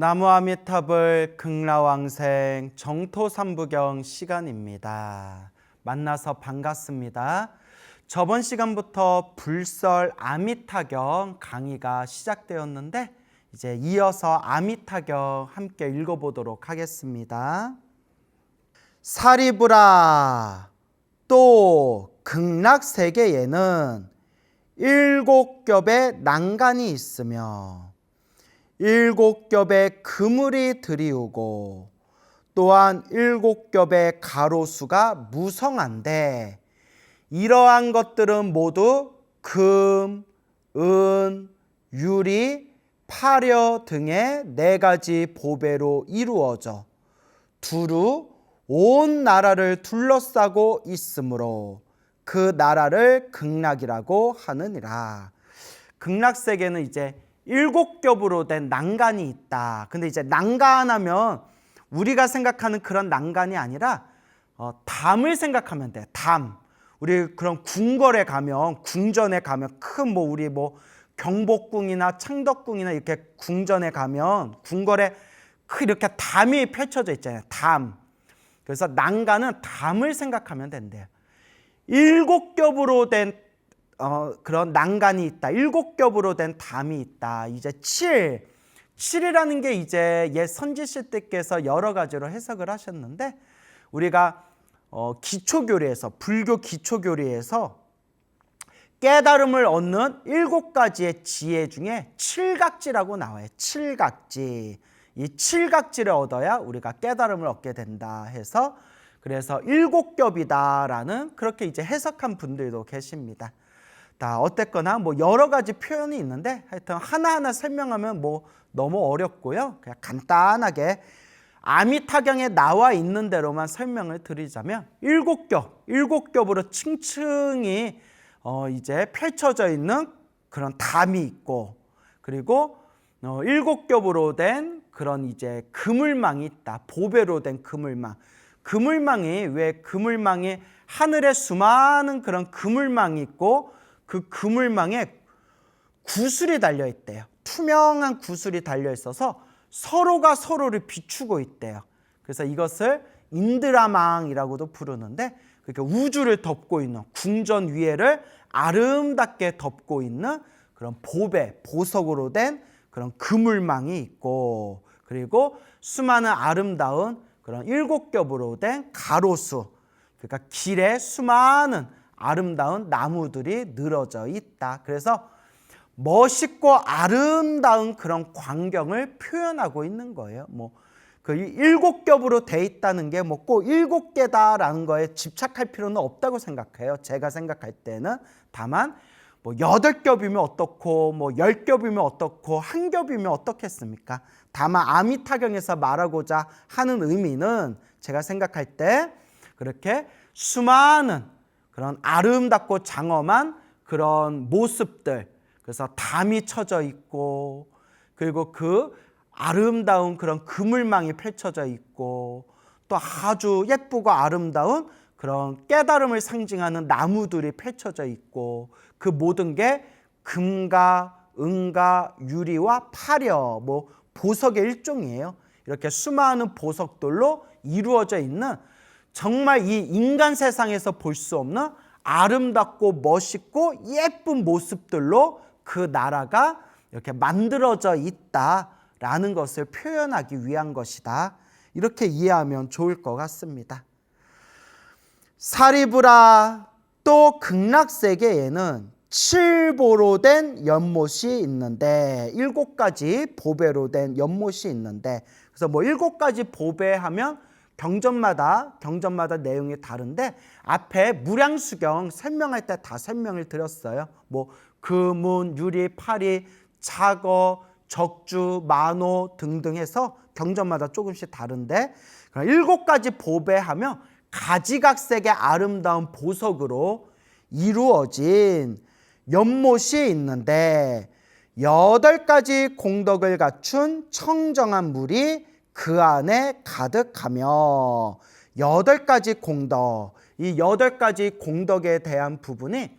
나무아미탑을 극락왕생 정토삼부경 시간입니다. 만나서 반갑습니다. 저번 시간부터 불설 아미타경 강의가 시작되었는데 이제 이어서 아미타경 함께 읽어보도록 하겠습니다. 사리부라, 또 극락세계에는 7겹의 난간이 있으며 7겹의 그물이 드리우고 또한 7겹의 가로수가 무성한데 이러한 것들은 모두 금, 은, 유리, 파려 등의 4가지 보배로 이루어져 두루 온 나라를 둘러싸고 있으므로 그 나라를 극락이라고 하느니라. 극락세계는 이제 7겹으로 된 난간이 있다. 근데 이제 난간하면 우리가 생각하는 그런 난간이 아니라 담을 생각하면 돼. 담. 우리 그런 궁궐에 가면, 궁전에 가면 큰 우리 경복궁이나 창덕궁이나 이렇게 궁전에 가면 궁궐에 이렇게 담이 펼쳐져 있잖아요. 담. 그래서 난간은 담을 생각하면 된대요. 7겹으로 된 그런 난간이 있다. 7겹으로 된 담이 있다. 이제 7이라는 게 이제 옛 선지시대께서 여러 가지로 해석을 하셨는데 우리가 기초교리에서 불교 기초교리에서 깨달음을 얻는 7가지의 지혜 중에 칠각지라고 나와요. 칠각지. 이 칠각지를 얻어야 우리가 깨달음을 얻게 된다 해서 그래서 7겹이다라는 그렇게 이제 해석한 분들도 계십니다. 어쨌거나 여러 가지 표현이 있는데 하여튼 하나하나 설명하면 너무 어렵고요. 그냥 간단하게 아미타경에 나와 있는 대로만 설명을 드리자면 7겹으로 층층이 이제 펼쳐져 있는 그런 담이 있고 그리고 7겹으로 된 그런 이제 그물망이 있다. 보배로 된 그물망. 그물망이 왜 그물망이 하늘에 수많은 그런 그물망이 있고 그 그물망에 구슬이 달려 있대요. 투명한 구슬이 달려 있어서 서로가 서로를 비추고 있대요. 그래서 이것을 인드라망이라고도 부르는데 그러니까 우주를 덮고 있는 궁전 위에를 아름답게 덮고 있는 그런 보배, 보석으로 된 그런 그물망이 있고 그리고 수많은 아름다운 그런 7겹으로 된 가로수 그러니까 길에 수많은 아름다운 나무들이 늘어져 있다. 그래서 멋있고 아름다운 그런 광경을 표현하고 있는 거예요. 그 7겹으로 돼 있다는 게 꼭 7개다라는 거에 집착할 필요는 없다고 생각해요. 제가 생각할 때는 다만 8겹이면 어떻고 10겹이면 어떻고 1겹이면 어떻겠습니까? 다만 아미타경에서 말하고자 하는 의미는 제가 생각할 때 그렇게 수많은 그런 아름답고 장엄한 그런 모습들 그래서 담이 쳐져 있고 그리고 그 아름다운 그런 그물망이 펼쳐져 있고 또 아주 예쁘고 아름다운 그런 깨달음을 상징하는 나무들이 펼쳐져 있고 그 모든 게 금과 은과 유리와 파려 보석의 일종이에요. 이렇게 수많은 보석들로 이루어져 있는 정말 이 인간 세상에서 볼 수 없는 아름답고 멋있고 예쁜 모습들로 그 나라가 이렇게 만들어져 있다라는 것을 표현하기 위한 것이다. 이렇게 이해하면 좋을 것 같습니다. 사리부라, 또 극락세계에는 7보로 된 연못이 있는데 7가지 보배로 된 연못이 있는데 그래서 7가지 보배하면 경전마다 내용이 다른데 앞에 무량수경 설명할 때 다 설명을 드렸어요. 금은, 유리, 파리, 자거, 적주, 만호 등등 해서 경전마다 조금씩 다른데 7가지 보배하면 가지각색의 아름다운 보석으로 이루어진 연못이 있는데 8가지 공덕을 갖춘 청정한 물이 그 안에 가득하며 8가지 공덕, 이 8가지 공덕에 대한 부분이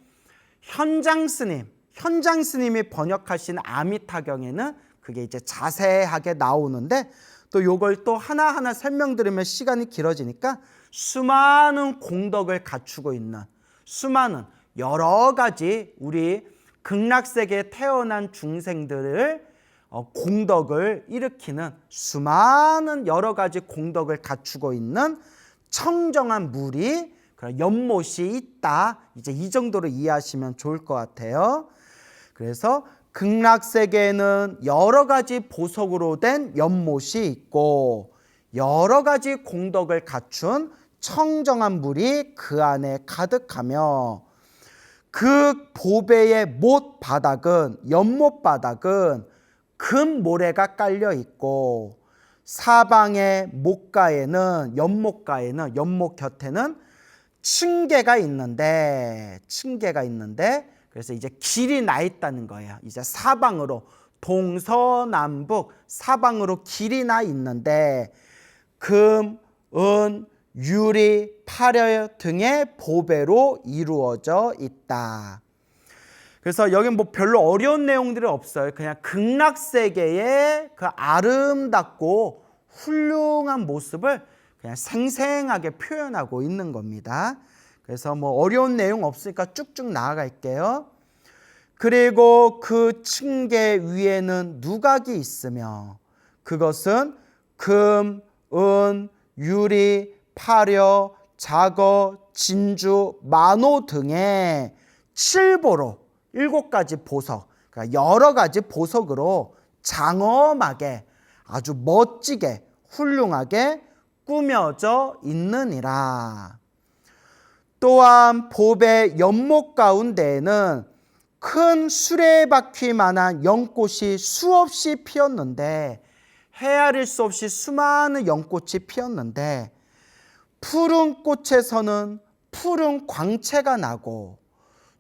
현장 스님이 번역하신 아미타경에는 그게 이제 자세하게 나오는데 또 요걸 또 하나하나 설명드리면 시간이 길어지니까 수많은 공덕을 갖추고 있는 수많은 여러 가지 우리 극락세계에 태어난 중생들을 공덕을 일으키는 수많은 여러 가지 공덕을 갖추고 있는 청정한 물이 그런 연못이 있다. 이제 이 정도로 이해하시면 좋을 것 같아요. 그래서 극락세계에는 여러 가지 보석으로 된 연못이 있고 여러 가지 공덕을 갖춘 청정한 물이 그 안에 가득하며 그 보배의 못 바닥은 연못 바닥은 금 모래가 깔려 있고 사방의 못가에는 연못 곁에는 층계가 있는데 그래서 이제 길이 나 있다는 거예요. 이제 사방으로 동서남북 사방으로 길이 나 있는데 금, 은, 유리, 파려 등의 보배로 이루어져 있다. 그래서 여기 뭐 별로 어려운 내용들이 없어요. 그냥 극락세계의 그 아름답고 훌륭한 모습을 그냥 생생하게 표현하고 있는 겁니다. 그래서 뭐 어려운 내용 없으니까 쭉쭉 나아갈게요. 그리고 그 층계 위에는 누각이 있으며 그것은 금, 은, 유리, 파려, 자거, 진주, 만호 등의 칠보로 7가지 보석, 그러니까 여러 가지 보석으로 장엄하게 아주 멋지게 훌륭하게 꾸며져 있느니라. 또한 보배 연못 가운데에는 큰 수레바퀴만한 연꽃이 수없이 피었는데 헤아릴 수 없이 수많은 연꽃이 피었는데 푸른 꽃에서는 푸른 광채가 나고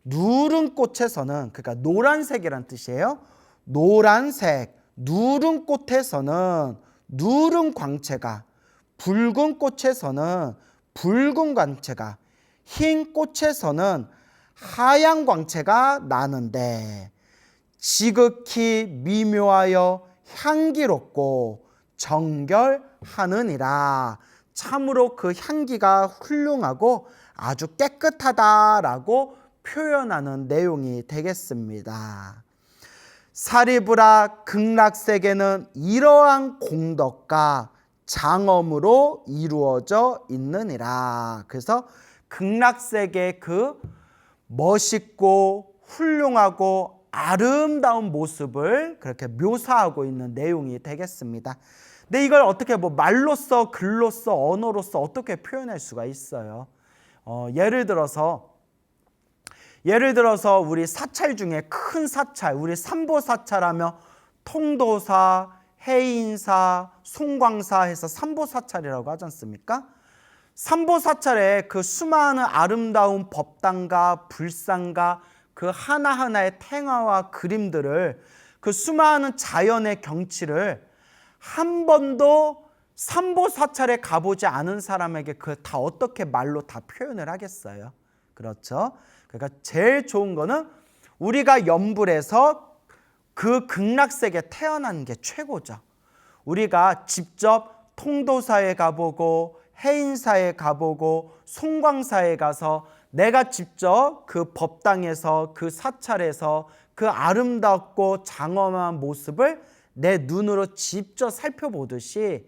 누른 꽃에서는 그러니까 노란색이란 뜻이에요. 노란색 누른 꽃에서는 누른 광채가 붉은 꽃에서는 붉은 광채가 흰 꽃에서는 하얀 광채가 나는데 지극히 미묘하여 향기롭고 정결하느니라. 참으로 그 향기가 훌륭하고 아주 깨끗하다라고 표현하는 내용이 되겠습니다. 사리부라 극락세계는 이러한 공덕과 장엄으로 이루어져 있느니라. 그래서 극락세계의 그 멋있고 훌륭하고 아름다운 모습을 그렇게 묘사하고 있는 내용이 되겠습니다. 근데 이걸 어떻게 뭐 말로써 글로써 언어로써 어떻게 표현할 수가 있어요? 예를 들어서 우리 사찰 중에 큰 사찰, 우리 삼보사찰하며 통도사, 해인사, 송광사 해서 삼보사찰이라고 하지 않습니까? 삼보사찰에 그 수많은 아름다운 법당과 불상과 그 하나하나의 탱화와 그림들을 그 수많은 자연의 경치를 한 번도 삼보사찰에 가보지 않은 사람에게 그 다 어떻게 말로 다 표현을 하겠어요? 그렇죠? 그러니까 제일 좋은 거는 우리가 연불에서 그 극락세계에 태어난 게 최고죠. 우리가 직접 통도사에 가보고 해인사에 가보고 송광사에 가서 내가 직접 그 법당에서 그 사찰에서 그 아름답고 장엄한 모습을 내 눈으로 직접 살펴보듯이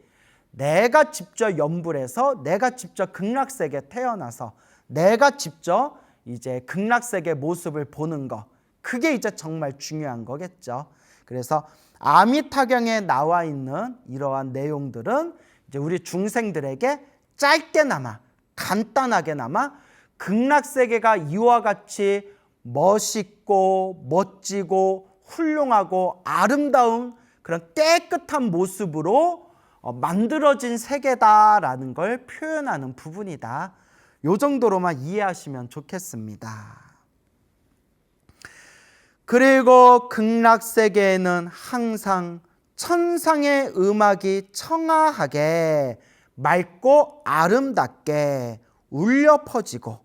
내가 직접 연불해서 내가 직접 극락세계에 태어나서 내가 직접 이제 극락세계 모습을 보는 거, 그게 이제 정말 중요한 거겠죠. 그래서 아미타경에 나와 있는 이러한 내용들은 이제 우리 중생들에게 짧게나마 간단하게나마 극락세계가 이와 같이 멋있고 멋지고 훌륭하고 아름다운 그런 깨끗한 모습으로 만들어진 세계다라는 걸 표현하는 부분이다. 요 정도로만 이해하시면 좋겠습니다. 그리고 극락세계에는 항상 천상의 음악이 청아하게 맑고 아름답게 울려 퍼지고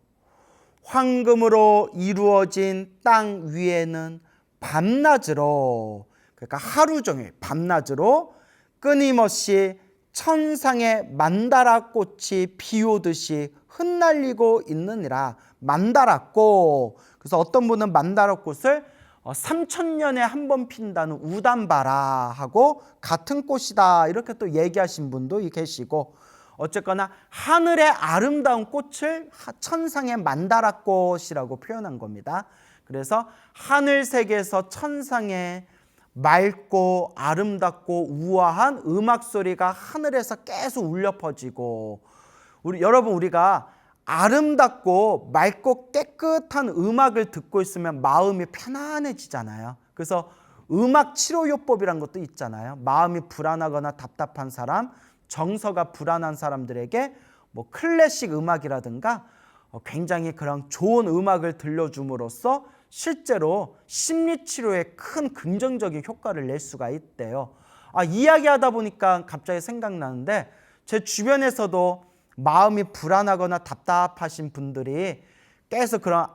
황금으로 이루어진 땅 위에는 밤낮으로 그러니까 하루 종일 밤낮으로 끊임없이 천상의 만다라 꽃이 비오듯이 흩날리고 있느니라. 만다라꽃. 그래서 어떤 분은 만다라꽃을 3000년에 한 번 핀다는 우담바라 하고 같은 꽃이다 이렇게 또 얘기하신 분도 계시고, 어쨌거나 하늘의 아름다운 꽃을 천상의 만다라꽃이라고 표현한 겁니다. 그래서 하늘 세계에서 천상의 맑고 아름답고 우아한 음악 소리가 하늘에서 계속 울려 퍼지고, 여러분 우리가 아름답고 맑고 깨끗한 음악을 듣고 있으면 마음이 편안해지잖아요. 그래서 음악 치료요법이란 것도 있잖아요. 마음이 불안하거나 답답한 사람, 정서가 불안한 사람들에게 뭐 클래식 음악이라든가 굉장히 그런 좋은 음악을 들려줌으로써 실제로 심리치료에 큰 긍정적인 효과를 낼 수가 있대요. 이야기하다 보니까 갑자기 생각나는데, 제 주변에서도 마음이 불안하거나 답답하신 분들이 계속 그런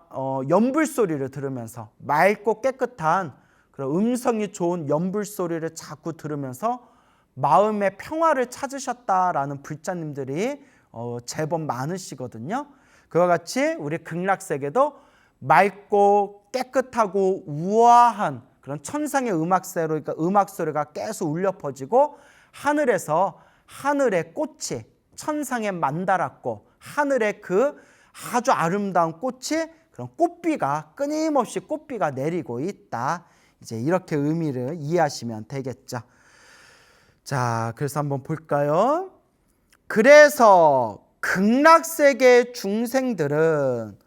연불 소리를 들으면서, 맑고 깨끗한 그런 음성이 좋은 연불 소리를 자꾸 들으면서 마음의 평화를 찾으셨다라는 불자님들이 제법 많으시거든요. 그와 같이 우리 극락세계도 맑고 깨끗하고 우아한 그런 천상의 음악 소리가 계속 울려 퍼지고, 하늘에서 하늘의 꽃이, 천상의 만다라꽃, 하늘의 그 아주 아름다운 꽃이, 그런 꽃비가 끊임없이 꽃비가 내리고 있다. 이제 이렇게 의미를 이해하시면 되겠죠. 자, 그래서 한번 볼까요? 그래서 극락세계 중생들은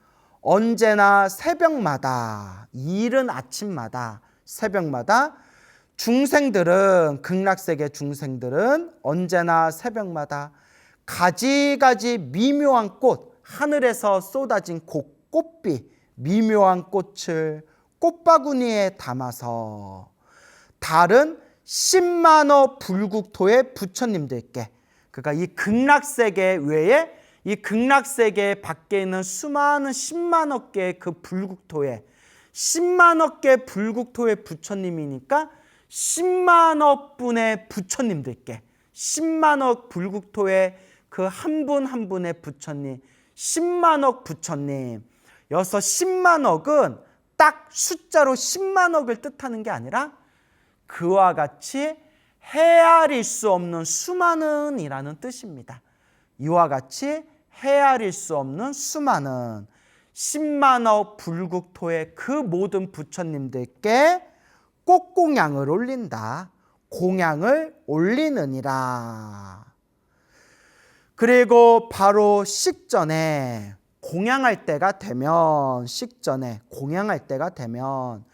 언제나 새벽마다, 이른 아침마다, 새벽마다 극락세계 중생들은 언제나 새벽마다 가지가지 미묘한 꽃, 하늘에서 쏟아진 꽃비, 미묘한 꽃을 꽃바구니에 담아서 다른 10만억 불국토의 부처님들께, 그러니까 이 극락세계 외에 이 극락세계 밖에 있는 수많은 10만억 개의 그 불국토에, 10만억 개 불국토의 부처님이니까 10만억 분의 부처님들께, 10만억 불국토의 그 한 분 한 분의 부처님, 10만억 부처님. 여기서 10만억은 딱 숫자로 10만억을 뜻하는 게 아니라 그와 같이 헤아릴 수 없는 수많은 이라는 뜻입니다. 이와 같이 헤아릴 수 없는 수많은 10만억 불국토의 그 모든 부처님들께 꽃공양을 올린다. 공양을 올리느니라. 그리고 바로 식전에 공양할 때가 되면, 식전에 공양할 때가 되면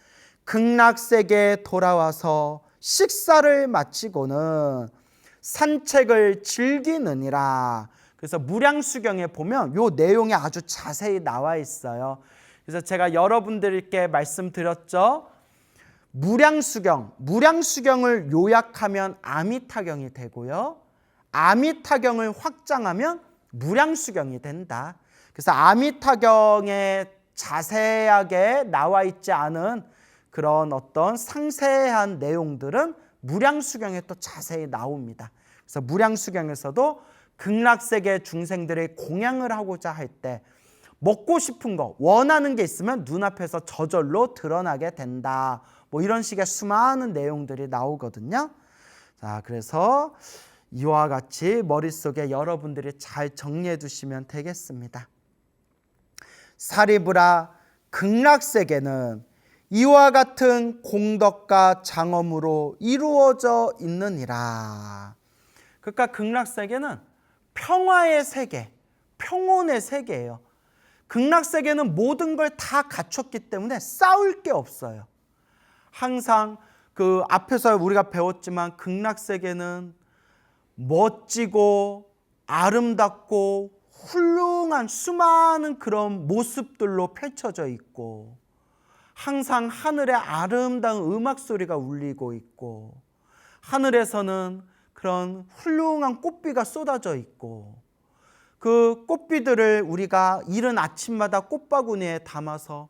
극락세계에 돌아와서 식사를 마치고는 산책을 즐기느니라. 그래서 무량수경에 보면 이 내용이 아주 자세히 나와 있어요. 그래서 제가 여러분들께 말씀드렸죠. 무량수경을 요약하면 아미타경이 되고요, 아미타경을 확장하면 무량수경이 된다. 그래서 아미타경에 자세하게 나와 있지 않은 그런 어떤 상세한 내용들은 무량수경에 또 자세히 나옵니다. 그래서 무량수경에서도 극락세계 중생들의 공양을 하고자 할 때 먹고 싶은 거, 원하는 게 있으면 눈앞에서 저절로 드러나게 된다. 뭐 이런 식의 수많은 내용들이 나오거든요. 자, 그래서 이와 같이 머릿속에 여러분들이 잘 정리해 두시면 되겠습니다. 사리부라, 극락세계는 이와 같은 공덕과 장엄으로 이루어져 있느니라. 그러니까 극락세계는 평화의 세계, 평온의 세계예요. 극락세계는 모든 걸 다 갖췄기 때문에 싸울 게 없어요. 항상 그 앞에서 우리가 배웠지만 극락세계는 멋지고 아름답고 훌륭한 수많은 그런 모습들로 펼쳐져 있고, 항상 하늘에 아름다운 음악 소리가 울리고 있고, 하늘에서는 그런 훌륭한 꽃비가 쏟아져 있고, 그 꽃비들을 우리가 이른 아침마다 꽃바구니에 담아서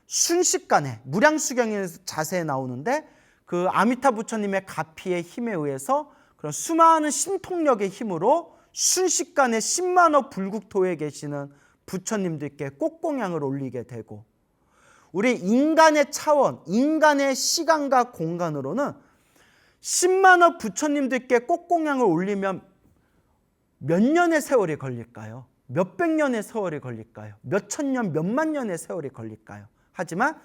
순식간에, 무량수경의 자세에 나오는데 그 아미타 부처님의 가피의 힘에 의해서 그런 수많은 신통력의 힘으로 순식간에 10만억 불국토에 계시는 부처님들께 꽃공양을 올리게 되고, 우리 인간의 차원, 인간의 시간과 공간으로는 10만억 부처님들께 꽃공양을 올리면 몇 년의 세월이 걸릴까요? 몇백 년의 세월이 걸릴까요? 몇천 년, 몇만 년의 세월이 걸릴까요? 하지만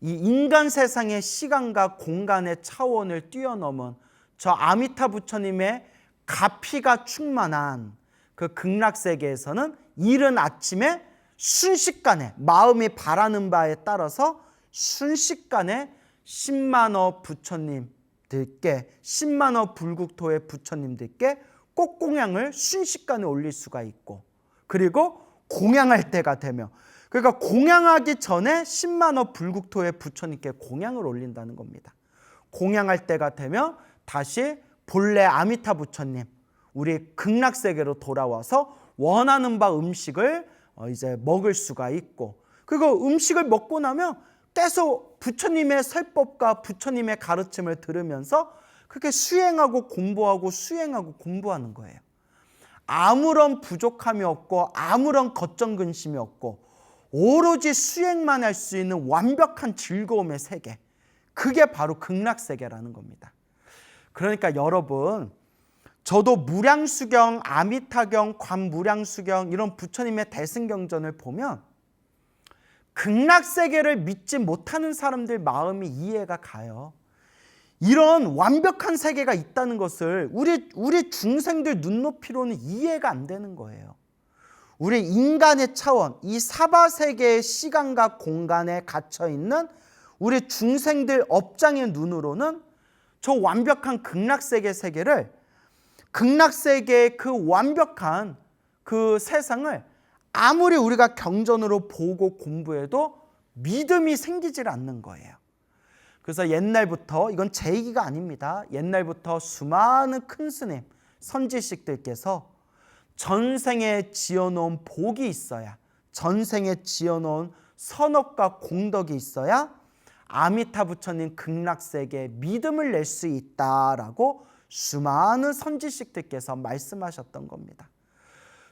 이 인간 세상의 시간과 공간의 차원을 뛰어넘은 저 아미타 부처님의 가피가 충만한 그 극락세계에서는 이른 아침에 순식간에 마음이 바라는 바에 따라서 순식간에 10만억 부처님들께, 10만억 불국토의 부처님들께 꽃공양을 순식간에 올릴 수가 있고, 그리고 공양할 때가 되며, 그러니까 공양하기 전에 10만억 불국토의 부처님께 공양을 올린다는 겁니다. 공양할 때가 되면 다시 본래 아미타 부처님, 우리 극락세계로 돌아와서 원하는 바 음식을 이제 먹을 수가 있고, 그리고 음식을 먹고 나면 계속 부처님의 설법과 부처님의 가르침을 들으면서 그렇게 수행하고 공부하고 수행하고 공부하는 거예요. 아무런 부족함이 없고 아무런 걱정 근심이 없고 오로지 수행만 할 수 있는 완벽한 즐거움의 세계, 그게 바로 극락세계라는 겁니다. 그러니까 여러분, 저도 무량수경, 아미타경, 관무량수경 이런 부처님의 대승경전을 보면 극락세계를 믿지 못하는 사람들 마음이 이해가 가요. 이런 완벽한 세계가 있다는 것을 우리 중생들 눈높이로는 이해가 안 되는 거예요. 우리 인간의 차원, 이 사바세계의 시간과 공간에 갇혀있는 우리 중생들 업장의 눈으로는 저 완벽한 극락세계 세계를, 극락세계의 그 완벽한 그 세상을 아무리 우리가 경전으로 보고 공부해도 믿음이 생기질 않는 거예요. 그래서 옛날부터, 이건 제 얘기가 아닙니다, 옛날부터 수많은 큰 스님, 선지식들께서 전생에 지어놓은 복이 있어야, 전생에 지어놓은 선업과 공덕이 있어야 아미타 부처님 극락세계에 믿음을 낼 수 있다라고 수많은 선지식들께서 말씀하셨던 겁니다.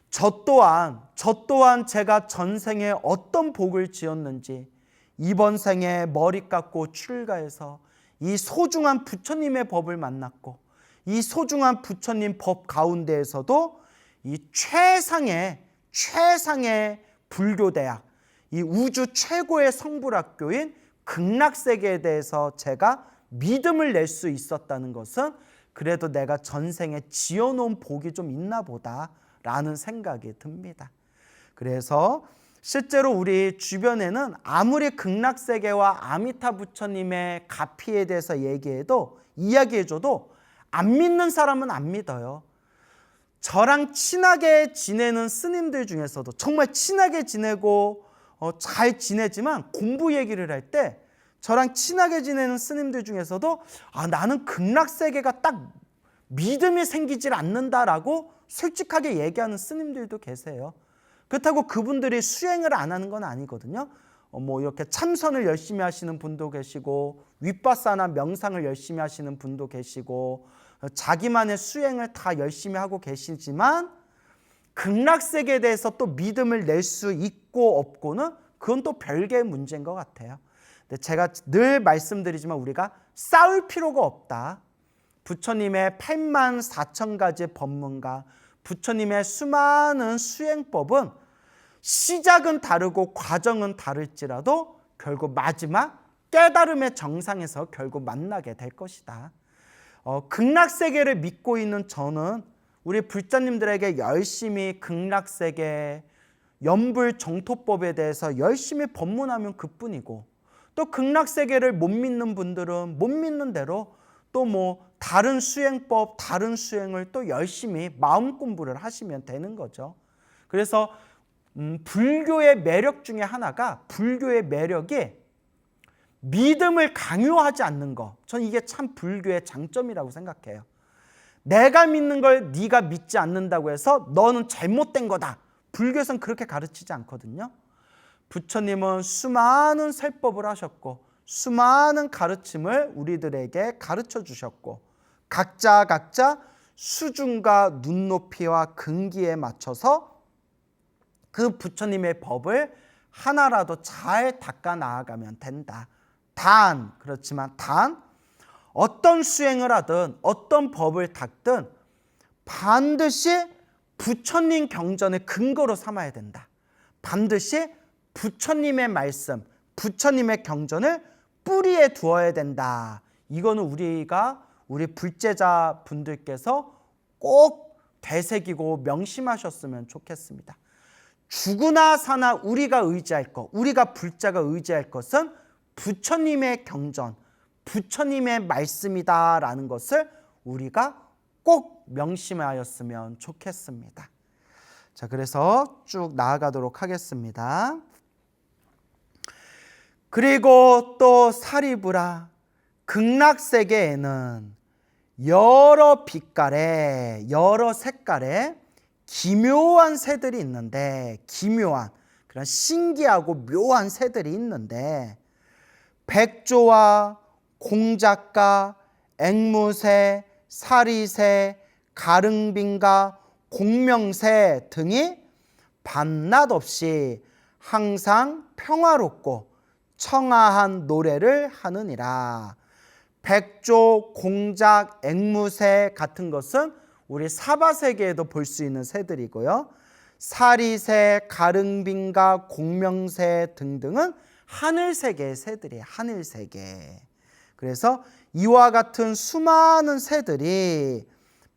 저 또한 제가 전생에 어떤 복을 지었는지 이번 생에 머리 깎고 출가해서 이 소중한 부처님의 법을 만났고, 이 소중한 부처님 법 가운데에서도 이 최상의 불교대학, 이 우주 최고의 성불학교인 극락세계에 대해서 제가 믿음을 낼 수 있었다는 것은 그래도 내가 전생에 지어놓은 복이 좀 있나 보다라는 생각이 듭니다. 그래서 실제로 우리 주변에는 아무리 극락세계와 아미타 부처님의 가피에 대해서 이야기해줘도 안 믿는 사람은 안 믿어요. 저랑 친하게 지내는 스님들 중에서도, 정말 친하게 지내고 잘 지내지만 공부 얘기를 할 때 저랑 친하게 지내는 스님들 중에서도 나는 극락세계가 딱 믿음이 생기질 않는다라고 솔직하게 얘기하는 스님들도 계세요. 그렇다고 그분들이 수행을 안 하는 건 아니거든요. 이렇게 참선을 열심히 하시는 분도 계시고, 윗바사나 명상을 열심히 하시는 분도 계시고, 자기만의 수행을 다 열심히 하고 계시지만 극락세계에 대해서 또 믿음을 낼 수 있고 없고는 그건 또 별개의 문제인 것 같아요. 근데 제가 늘 말씀드리지만 우리가 싸울 필요가 없다. 부처님의 8만 4천 가지 법문과 부처님의 수많은 수행법은 시작은 다르고 과정은 다를지라도 결국 마지막 깨달음의 정상에서 결국 만나게 될 것이다. 극락세계를 믿고 있는 저는 우리 불자님들에게 열심히 극락세계 연불정토법에 대해서 열심히 법문하면 그뿐이고, 또 극락세계를 못 믿는 분들은 못 믿는 대로 또 다른 수행법, 다른 수행을 또 열심히 마음 공부를 하시면 되는 거죠. 그래서 불교의 매력 중에 하나가, 불교의 매력이 믿음을 강요하지 않는 거. 전 이게 참 불교의 장점이라고 생각해요. 내가 믿는 걸 네가 믿지 않는다고 해서 너는 잘못된 거다. 불교에서는 그렇게 가르치지 않거든요. 부처님은 수많은 설법을 하셨고 수많은 가르침을 우리들에게 가르쳐 주셨고 각자 수준과 눈높이와 근기에 맞춰서 그 부처님의 법을 하나라도 잘 닦아 나아가면 된다. 그렇지만 어떤 수행을 하든 어떤 법을 닦든 반드시 부처님 경전을 근거로 삼아야 된다. 반드시 부처님의 말씀, 부처님의 경전을 뿌리에 두어야 된다. 이거는 우리 불제자 분들께서 꼭 되새기고 명심하셨으면 좋겠습니다. 죽으나 사나 우리가 의지할 것, 우리가 불자가 의지할 것은 부처님의 경전, 부처님의 말씀이다라는 것을 우리가 꼭 명심하였으면 좋겠습니다. 자, 그래서 쭉 나아가도록 하겠습니다. 그리고 또 사리부라, 극락세계에는 여러 빛깔의, 여러 색깔의 기묘한 새들이 있는데, 기묘한 그런 신기하고 묘한 새들이 있는데, 백조와 공작가, 앵무새, 사리새, 가릉빙가, 공명새 등이 밤낮 없이 항상 평화롭고 청아한 노래를 하느니라. 백조, 공작, 앵무새 같은 것은 우리 사바세계에도 볼 수 있는 새들이고요. 사리새, 가릉빙가, 공명새 등등은 하늘세계의 새들이에요. 하늘세계. 그래서 이와 같은 수많은 새들이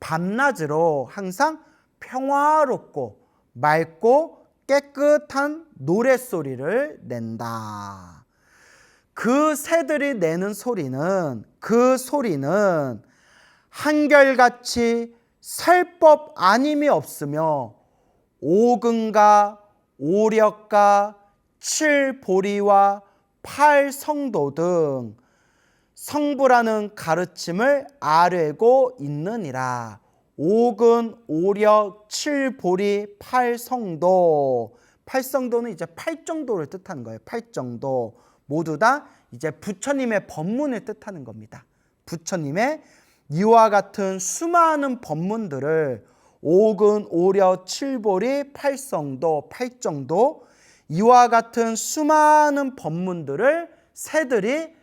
밤낮으로 항상 평화롭고 맑고 깨끗한 노랫소리를 낸다. 그 새들이 내는 소리는, 그 소리는 한결같이 설법 아님이 없으며 오근과 오력과 칠보리와 팔성도 등 성부라는 가르침을 아뢰고 있느니라. 오근, 오력, 칠보리, 팔성도. 팔성도는 이제 팔정도를 뜻하는 거예요. 팔정도. 모두 다 이제 부처님의 법문을 뜻하는 겁니다. 부처님의 이와 같은 수많은 법문들을 오근, 오력, 칠보리, 팔성도, 팔정도, 이와 같은 수많은 법문들을 새들이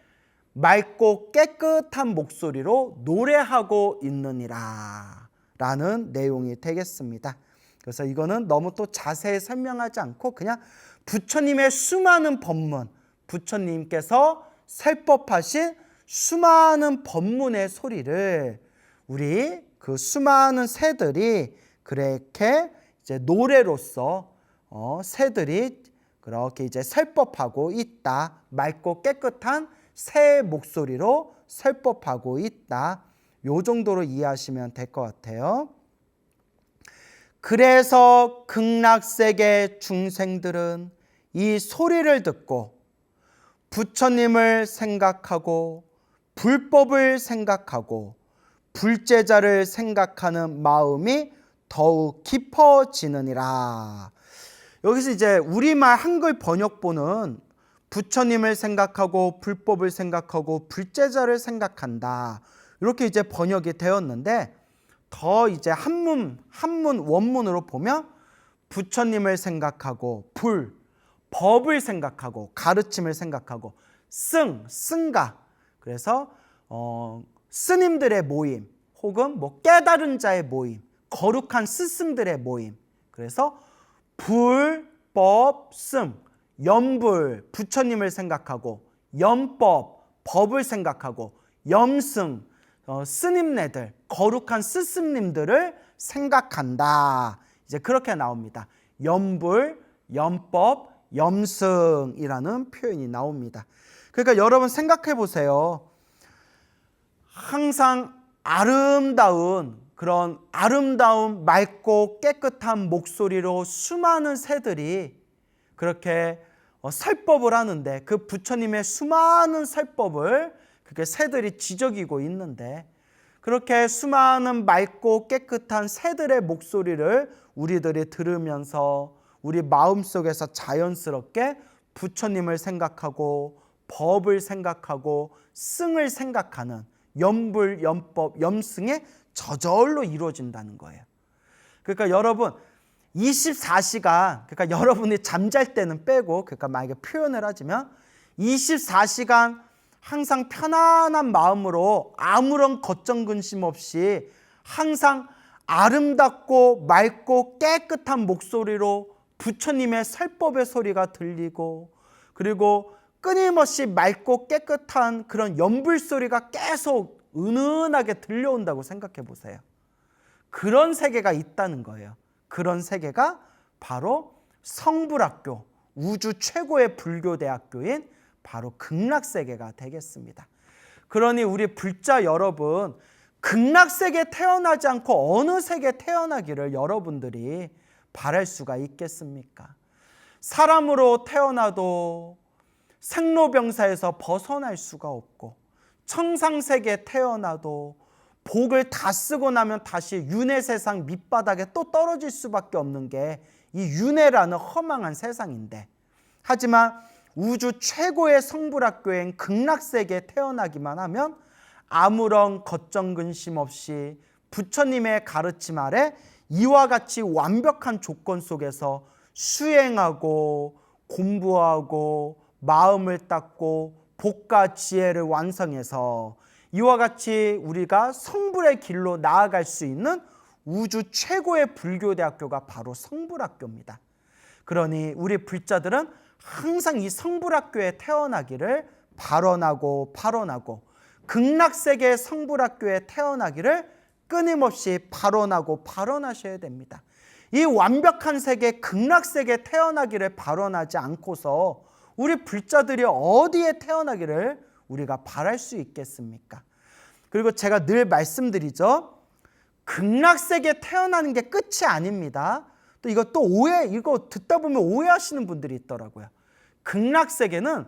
맑고 깨끗한 목소리로 노래하고 있느니라 라는 내용이 되겠습니다. 그래서 이거는 너무 또 자세히 설명하지 않고 그냥 부처님의 수많은 법문, 부처님께서 설법하신 수많은 법문의 소리를 우리 그 수많은 새들이 그렇게 이제 노래로서 새들이 그렇게 이제 설법하고 있다. 맑고 깨끗한 새 목소리로 설법하고 있다. 요 정도로 이해하시면 될 것 같아요. 그래서 극락세계 중생들은 이 소리를 듣고 부처님을 생각하고 불법을 생각하고 불제자를 생각하는 마음이 더욱 깊어지느니라. 여기서 이제 우리말 한글 번역본은 부처님을 생각하고 불법을 생각하고 불제자를 생각한다. 이렇게 이제 번역이 되었는데 더 이제 한문 원문으로 보면 부처님을 생각하고 법을 생각하고 가르침을 생각하고 승가. 그래서 스님들의 모임 혹은 뭐 깨달은 자의 모임, 거룩한 스승들의 모임. 그래서 불법 승, 염불 부처님을 생각하고 염법 법을 생각하고 염승 스님네들 거룩한 스승님들을 생각한다. 이제 그렇게 나옵니다. 염불, 염법, 염승이라는 표현이 나옵니다. 그러니까 여러분 생각해 보세요. 항상 그런 아름다운 맑고 깨끗한 목소리로 수많은 새들이 그렇게 설법을 하는데 그 부처님의 수많은 설법을 그렇게 새들이 지저귀고 있는데 그렇게 수많은 맑고 깨끗한 새들의 목소리를 우리들이 들으면서 우리 마음속에서 자연스럽게 부처님을 생각하고 법을 생각하고 승을 생각하는 염불, 염법, 염승에 저절로 이루어진다는 거예요. 그러니까 여러분 24시간, 그러니까 여러분이 잠잘 때는 빼고, 그러니까 만약에 표현을 하자면 24시간 항상 편안한 마음으로 아무런 걱정 근심 없이 항상 아름답고 맑고 깨끗한 목소리로 부처님의 설법의 소리가 들리고, 그리고 끊임없이 맑고 깨끗한 그런 연불 소리가 계속 은은하게 들려온다고 생각해 보세요. 그런 세계가 있다는 거예요. 그런 세계가 바로 성불학교, 우주 최고의 불교대학교인 바로 극락세계가 되겠습니다. 그러니 우리 불자 여러분, 극락세계에 태어나지 않고 어느 세계에 태어나기를 여러분들이 바랄 수가 있겠습니까? 사람으로 태어나도 생로병사에서 벗어날 수가 없고, 청상세계에 태어나도 복을 다 쓰고 나면 다시 윤회 세상 밑바닥에 또 떨어질 수밖에 없는 게 이 윤회라는 허망한 세상인데, 하지만 우주 최고의 성불학교인 극락세계에 태어나기만 하면 아무런 걱정 근심 없이 부처님의 가르침 아래 이와 같이 완벽한 조건 속에서 수행하고 공부하고 마음을 닦고 복과 지혜를 완성해서 이와 같이 우리가 성불의 길로 나아갈 수 있는 우주 최고의 불교대학교가 바로 성불학교입니다. 그러니 우리 불자들은 항상 이 성불학교에 태어나기를 발언하고 극락세계의 성불학교에 태어나기를 끊임없이 발언하고 발언하셔야 됩니다. 이 완벽한 세계 극락세계에 태어나기를 발언하지 않고서 우리 불자들이 어디에 태어나기를 우리가 바랄 수 있겠습니까? 그리고 제가 늘 말씀드리죠. 극락세계에 태어나는 게 끝이 아닙니다. 또 이것도 이거 듣다 보면 오해하시는 분들이 있더라고요. 극락세계는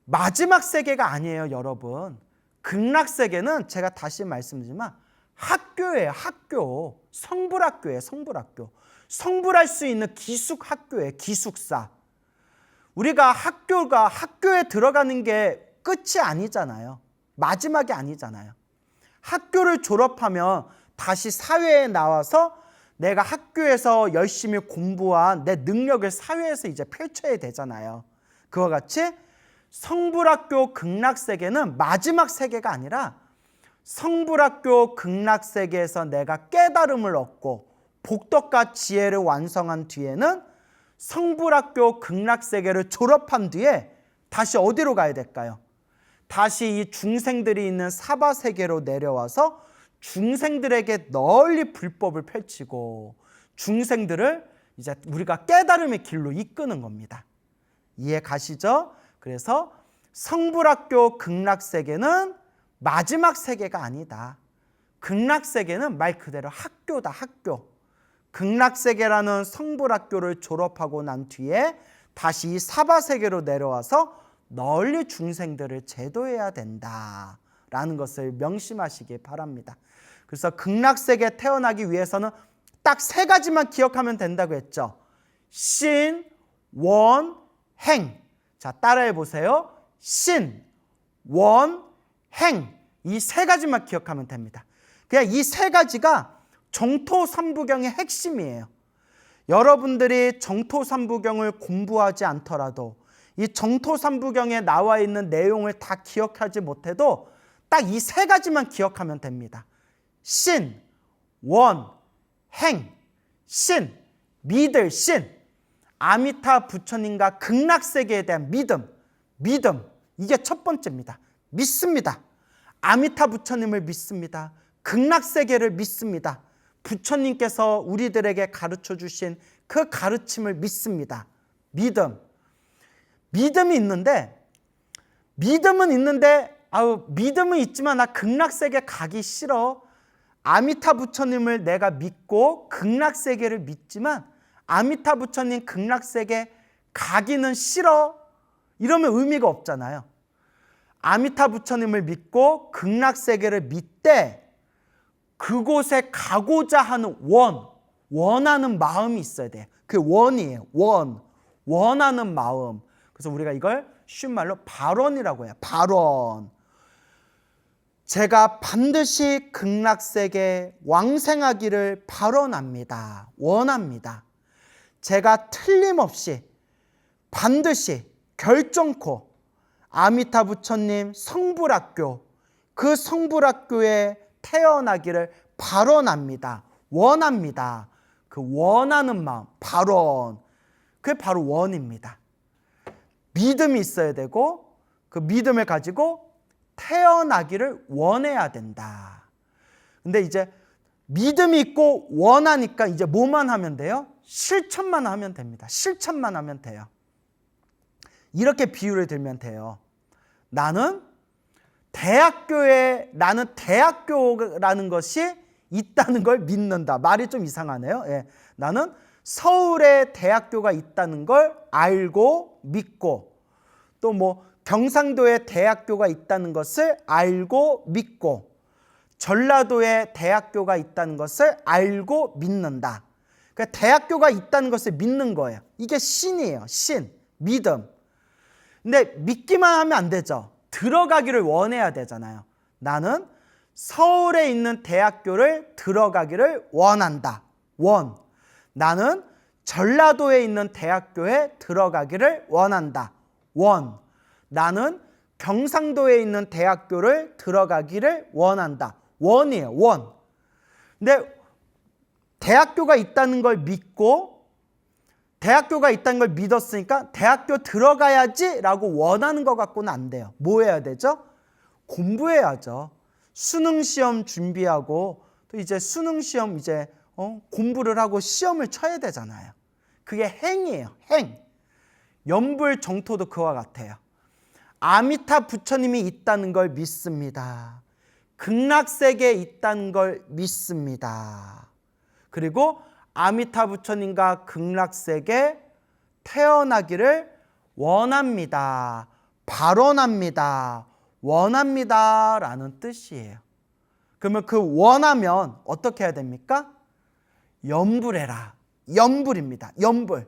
마지막 세계가 아니에요, 여러분. 극락세계는 제가 다시 말씀드리지만 학교예요, 학교. 성불학교예요, 성불학교. 성불할 수 있는 기숙학교예요, 기숙사. 우리가 학교에 들어가는 게 끝이 아니잖아요. 마지막이 아니잖아요. 학교를 졸업하면 다시 사회에 나와서 내가 학교에서 열심히 공부한 내 능력을 사회에서 이제 펼쳐야 되잖아요. 그와 같이 성불학교 극락세계는 마지막 세계가 아니라 성불학교 극락세계에서 내가 깨달음을 얻고 복덕과 지혜를 완성한 뒤에는 성불학교 극락세계를 졸업한 뒤에 다시 어디로 가야 될까요? 다시 이 중생들이 있는 사바세계로 내려와서 중생들에게 널리 불법을 펼치고 중생들을 이제 우리가 깨달음의 길로 이끄는 겁니다. 이해 가시죠? 그래서 성불학교 극락세계는 마지막 세계가 아니다. 극락세계는 말 그대로 학교다, 학교. 극락세계라는 성불학교를 졸업하고 난 뒤에 다시 이 사바세계로 내려와서 널리 중생들을 제도해야 된다라는 것을 명심하시기 바랍니다. 그래서 극락세계에 태어나기 위해서는 딱 세 가지만 기억하면 된다고 했죠. 신, 원, 행. 자, 따라해 보세요. 신, 원, 행. 이 세 가지만 기억하면 됩니다. 그냥 이 세 가지가 정토삼부경의 핵심이에요. 여러분들이 정토삼부경을 공부하지 않더라도 이 정토삼부경에 나와 있는 내용을 다 기억하지 못해도 딱 이 세 가지만 기억하면 됩니다. 신, 원, 행. 신, 믿을 신. 아미타 부처님과 극락세계에 대한 믿음. 이게 첫 번째입니다. 믿습니다. 아미타 부처님을 믿습니다. 극락세계를 믿습니다. 부처님께서 우리들에게 가르쳐 주신 그 가르침을 믿습니다. 믿음이 있는데, 믿음은 있지만 나 극락세계 가기 싫어. 아미타 부처님을 내가 믿고 극락세계를 믿지만 아미타 부처님 극락세계 가기는 싫어. 이러면 의미가 없잖아요. 아미타 부처님을 믿고 극락세계를 믿되 그곳에 가고자 하는 원하는 마음이 있어야 돼요. 그게 원이에요. 원하는 마음. 그래서 우리가 이걸 쉬운 말로 발원이라고 해요. 발원. 제가 반드시 극락세계 왕생하기를 발원합니다. 원합니다. 제가 틀림없이 반드시 결정코 아미타 부처님 성불학교, 그 성불학교에 태어나기를 발원합니다. 원합니다. 그 원하는 마음, 발원. 그게 바로 원입니다. 믿음이 있어야 되고 그 믿음을 가지고 태어나기를 원해야 된다. 근데 이제 믿음이 있고 원하니까 이제 뭐만 하면 돼요? 실천만 하면 됩니다. 실천만 하면 돼요. 이렇게 비유를 들면 돼요. 나는 대학교라는 것이 있다는 걸 믿는다. 말이 좀 이상하네요. 예. 나는 서울에 대학교가 있다는 걸 알고 믿고, 또 뭐 경상도에 대학교가 있다는 것을 알고 믿고, 전라도에 대학교가 있다는 것을 알고 믿는다. 그러니까 대학교가 있다는 것을 믿는 거예요. 이게 신이에요. 신, 믿음. 근데 믿기만 하면 안 되죠. 들어가기를 원해야 되잖아요. 나는 서울에 있는 대학교를 들어가기를 원한다. 원. 나는 전라도에 있는 대학교에 들어가기를 원한다. 원. 나는 경상도에 있는 대학교를 들어가기를 원한다. 원이에요. 원. 근데 대학교가 있다는 걸 믿고, 대학교가 있다는 걸 믿었으니까 대학교 들어가야지 라고 원하는 것 갖고는 안 돼요. 뭐 해야 되죠? 공부해야죠. 수능시험 준비하고 또 이제 수능시험 공부를 하고 시험을 쳐야 되잖아요. 그게 행이에요. 행. 연불정토도 그와 같아요. 아미타 부처님이 있다는 걸 믿습니다. 극락세계에 있다는 걸 믿습니다. 그리고 아미타 부처님과 극락세계 태어나기를 원합니다. 발원합니다. 원합니다 라는 뜻이에요. 그러면 그 원하면 어떻게 해야 됩니까? 연불해라. 연불입니다. 연불.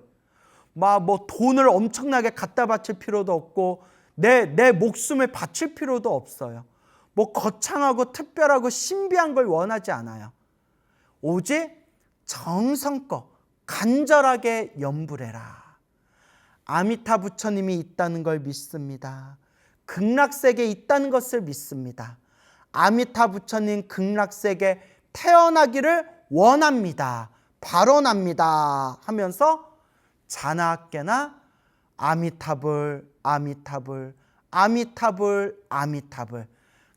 뭐 돈을 엄청나게 갖다 바칠 필요도 없고 내 목숨을 바칠 필요도 없어요. 뭐 거창하고 특별하고 신비한 걸 원하지 않아요. 오직 정성껏 간절하게 연불해라. 아미타 부처님이 있다는 걸 믿습니다. 극락세계에 있다는 것을 믿습니다. 아미타 부처님 극락세계에 태어나기를 원합니다. 발원합니다 하면서 자나깨나 아미타불 아미타불 아미타불 아미타불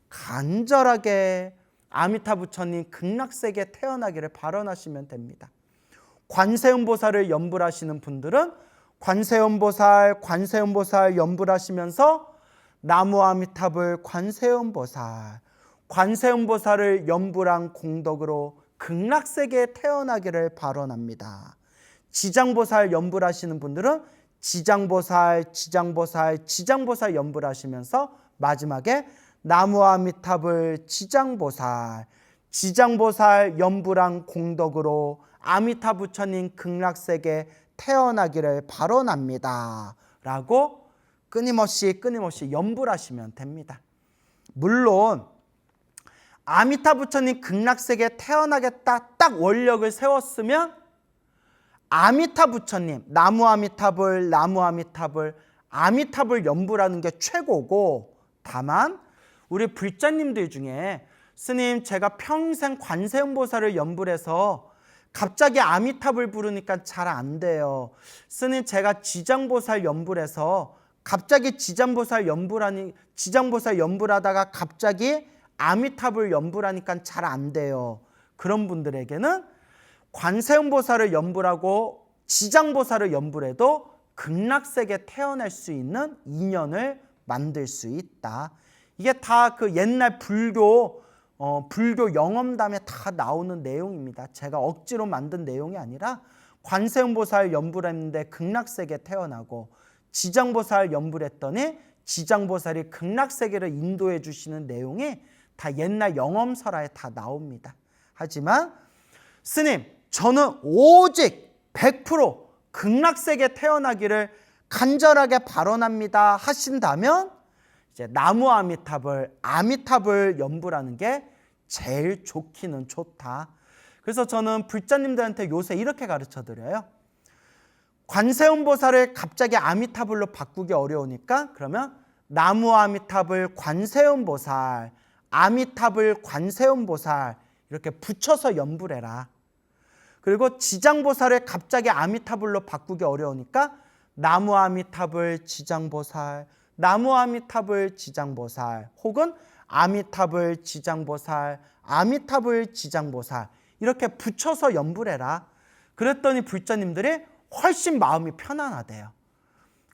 간절하게 아미타 부처님 극락세계에 태어나기를 발원하시면 됩니다. 관세음보살을 연불하시는 분들은 관세음보살 연불하시면서 나무 아미타불 관세음보살, 관세음보살을 연불한 공덕으로 극락세계에 태어나기를 발원합니다. 지장보살 연불하시는 분들은 지장보살 연불하시면서 마지막에 나무 아미타불 지장보살 연불한 공덕으로 아미타 부처님 극락세계에 태어나기를 발원합니다 라고 끊임없이 연불하시면 됩니다. 물론 아미타 부처님 극락세계에 태어나겠다 딱 원력을 세웠으면 아미타 부처님 나무 아미타불 연불하는 게 최고고, 다만 우리 불자님들 중에 스님 제가 평생 관세음보살을 연불해서 갑자기 아미타불 부르니까 잘 안 돼요. 스님 제가 지장보살 연불해서 갑자기 지장보살 연불하다가 갑자기 아미타불 연불하니까 잘 안 돼요. 그런 분들에게는 관세음보살을 연불하고 지장보살을 연불해도 극락세계에 태어날 수 있는 인연을 만들 수 있다. 이게 다 그 옛날 불교 영험담에 다 나오는 내용입니다. 제가 억지로 만든 내용이 아니라 관세음보살 연불했는데 극락세계에 태어나고, 지장보살 연불했더니 지장보살이 극락세계를 인도해 주시는 내용이 다 옛날 영험설화에 다 나옵니다. 하지만 스님 저는 오직 100% 극락세계에 태어나기를 간절하게 발언합니다 하신다면 이제 나무 아미탑을 연불하는 게 제일 좋기는 좋다. 그래서 저는 불자님들한테 요새 이렇게 가르쳐 드려요. 관세음보살을 갑자기 아미타불로 바꾸기 어려우니까 그러면 나무 아미타불 관세음보살, 아미타불 관세음보살 이렇게 붙여서 연불해라. 그리고 지장보살을 갑자기 아미타불로 바꾸기 어려우니까 나무 아미타불 지장보살, 나무 아미타불 지장보살 혹은 아미타불 지장보살, 아미타불 지장보살 이렇게 붙여서 연불해라. 그랬더니 불자님들이 훨씬 마음이 편안하대요.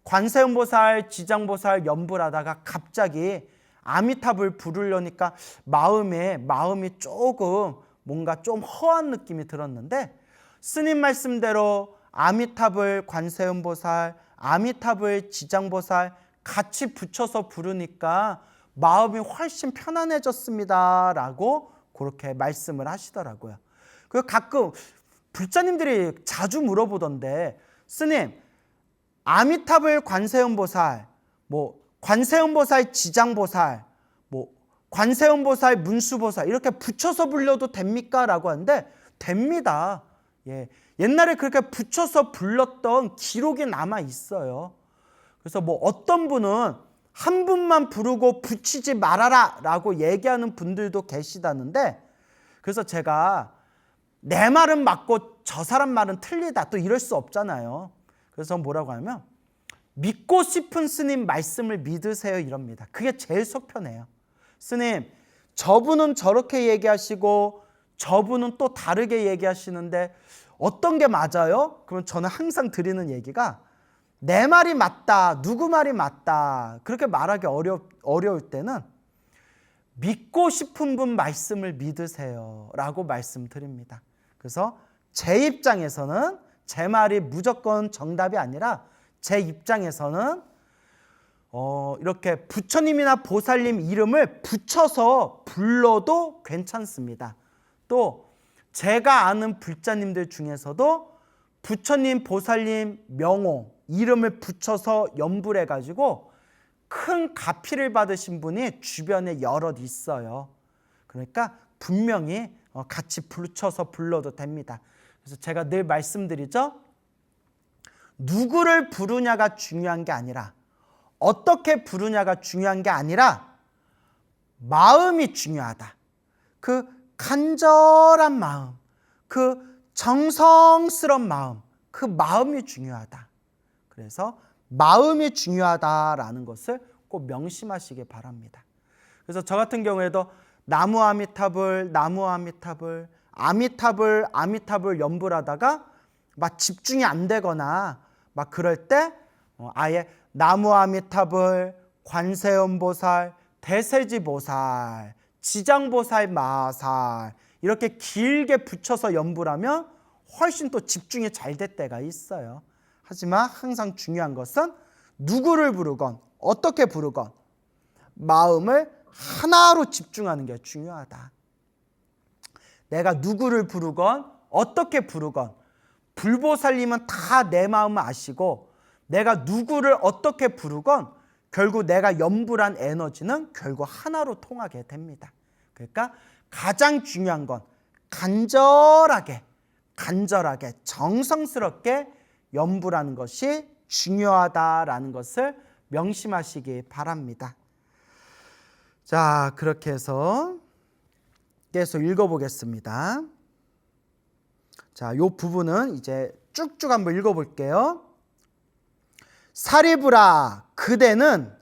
관세음보살, 지장보살 연불하다가 갑자기 아미타불 부르려니까 마음이 조금 뭔가 좀 허한 느낌이 들었는데 스님 말씀대로 아미타불 관세음보살, 아미타불 지장보살 같이 붙여서 부르니까 마음이 훨씬 편안해졌습니다 라고 그렇게 말씀을 하시더라고요. 그리고 가끔 불자님들이 자주 물어보던데 스님 아미타불 관세음보살, 관세음보살 지장보살, 관세음보살 문수보살 이렇게 붙여서 불려도 됩니까? 라고 하는데 됩니다. 예. 옛날에 그렇게 붙여서 불렀던 기록이 남아 있어요. 그래서 어떤 분은 한 분만 부르고 붙이지 말아라 라고 얘기하는 분들도 계시다는데 그래서 제가 내 말은 맞고 저 사람 말은 틀리다 또 이럴 수 없잖아요. 그래서 뭐라고 하면 믿고 싶은 스님 말씀을 믿으세요 이럽니다. 그게 제일 속 편해요. 스님 저분은 저렇게 얘기하시고 저분은 또 다르게 얘기하시는데 어떤 게 맞아요? 그러면 저는 항상 드리는 얘기가 내 말이 맞다, 누구 말이 맞다 그렇게 말하기 어려울 때는 믿고 싶은 분 말씀을 믿으세요 라고 말씀드립니다. 그래서 제 입장에서는 제 말이 무조건 정답이 아니라 제 입장에서는 이렇게 부처님이나 보살님 이름을 붙여서 불러도 괜찮습니다. 또 제가 아는 불자님들 중에서도 부처님, 보살님 명호 이름을 붙여서 연불해가지고 큰 가피를 받으신 분이 주변에 여럿 있어요. 그러니까 분명히 같이 붙여서 불러도 됩니다. 그래서 제가 늘 말씀드리죠. 누구를 부르냐가 중요한 게 아니라 어떻게 부르냐가 중요한 게 아니라 마음이 중요하다. 그 간절한 마음, 그 정성스러운 마음, 그 마음이 중요하다. 그래서 마음이 중요하다라는 것을 꼭 명심하시기 바랍니다. 그래서 저 같은 경우에도 나무 아미타불 연불하다가 막 집중이 안 되거나 막 그럴 때 아예 나무 아미타불, 관세음보살, 대세지보살, 지장보살 마살 이렇게 길게 붙여서 연불하면 훨씬 또 집중이 잘 될 때가 있어요. 하지만 항상 중요한 것은 누구를 부르건 어떻게 부르건 마음을 하나로 집중하는 게 중요하다. 내가 누구를 부르건 어떻게 부르건 불보살님은 다 내 마음을 아시고 내가 누구를 어떻게 부르건 결국 내가 연불한 에너지는 결국 하나로 통하게 됩니다. 그러니까 가장 중요한 건 간절하게 정성스럽게 연불하는 것이 중요하다라는 것을 명심하시기 바랍니다. 자, 그렇게 해서 계속 읽어보겠습니다. 자, 요 부분은 이제 쭉쭉 한번 읽어볼게요. 사리부라, 그대는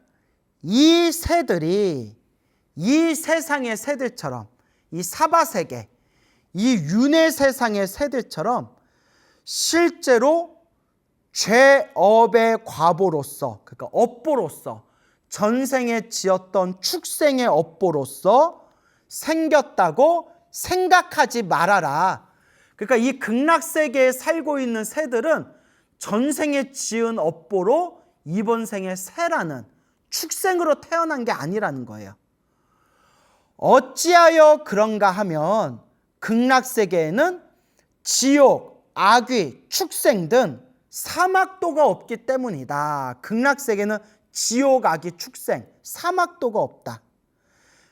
이 새들이 이 세상의 새들처럼 이 사바세계, 이 윤회 세상의 새들처럼 실제로 죄업의 과보로서, 그러니까 업보로서 전생에 지었던 축생의 업보로서 생겼다고 생각하지 말아라. 그러니까 이 극락세계에 살고 있는 새들은 전생에 지은 업보로 이번 생에 새라는 축생으로 태어난 게 아니라는 거예요. 어찌하여 그런가 하면 극락세계에는 지옥, 악귀, 축생 등 사막도가 없기 때문이다. 극락세계는 지옥, 악의 축생, 사막도가 없다.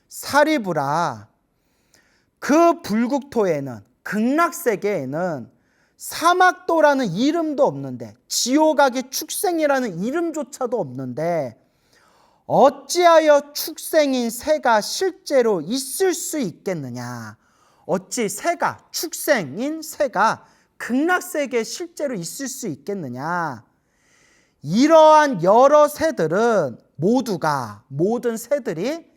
사리부라, 그 불국토에는, 극락세계에는 사막도라는 이름도 없는데, 지옥, 악의 축생이라는 이름조차도 없는데 어찌하여 축생인 새가 실제로 있을 수 있겠느냐? 어찌 새가, 축생인 새가 극락세계에 실제로 있을 수 있겠느냐? 이러한 여러 새들은 모든 새들이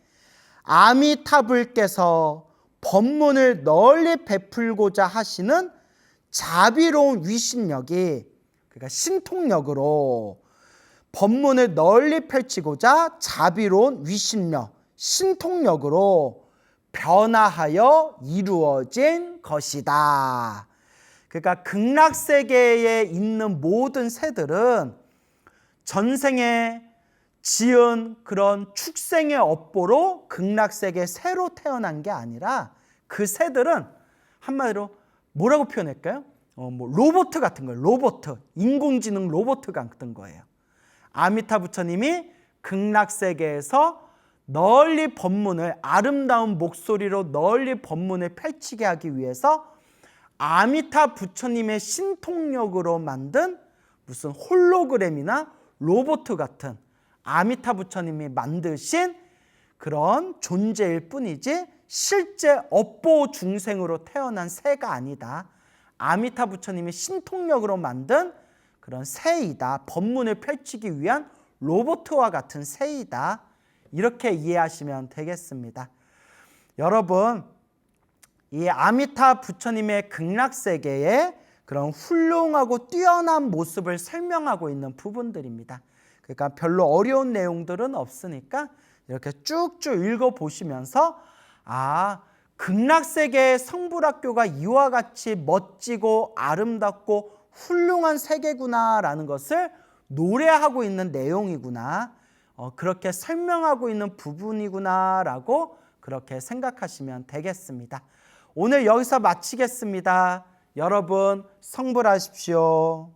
아미타불께서 법문을 널리 베풀고자 하시는 자비로운 위신력이, 그러니까 신통력으로 법문을 널리 펼치고자 자비로운 위신력, 신통력으로 변화하여 이루어진 것이다. 그러니까 극락세계에 있는 모든 새들은 전생에 지은 그런 축생의 업보로 극락세계에 새로 태어난 게 아니라, 그 새들은 한마디로 뭐라고 표현할까요? 로봇 같은 거예요. 로봇, 인공지능 로봇 같은 거예요. 아미타 부처님이 극락세계에서 널리 법문을, 아름다운 목소리로 널리 법문을 펼치게 하기 위해서 아미타 부처님의 신통력으로 만든 무슨 홀로그램이나 로봇 같은 아미타 부처님이 만드신 그런 존재일 뿐이지 실제 업보 중생으로 태어난 새가 아니다. 아미타 부처님이 신통력으로 만든 그런 새이다. 법문을 펼치기 위한 로봇과 같은 새이다. 이렇게 이해하시면 되겠습니다. 여러분, 이 아미타 부처님의 극락세계의 그런 훌륭하고 뛰어난 모습을 설명하고 있는 부분들입니다. 그러니까 별로 어려운 내용들은 없으니까 이렇게 쭉쭉 읽어보시면서 극락세계의 성불학교가 이와 같이 멋지고 아름답고 훌륭한 세계구나라는 것을 노래하고 있는 내용이구나, 그렇게 설명하고 있는 부분이구나라고 그렇게 생각하시면 되겠습니다. 오늘 여기서 마치겠습니다. 여러분 성불하십시오.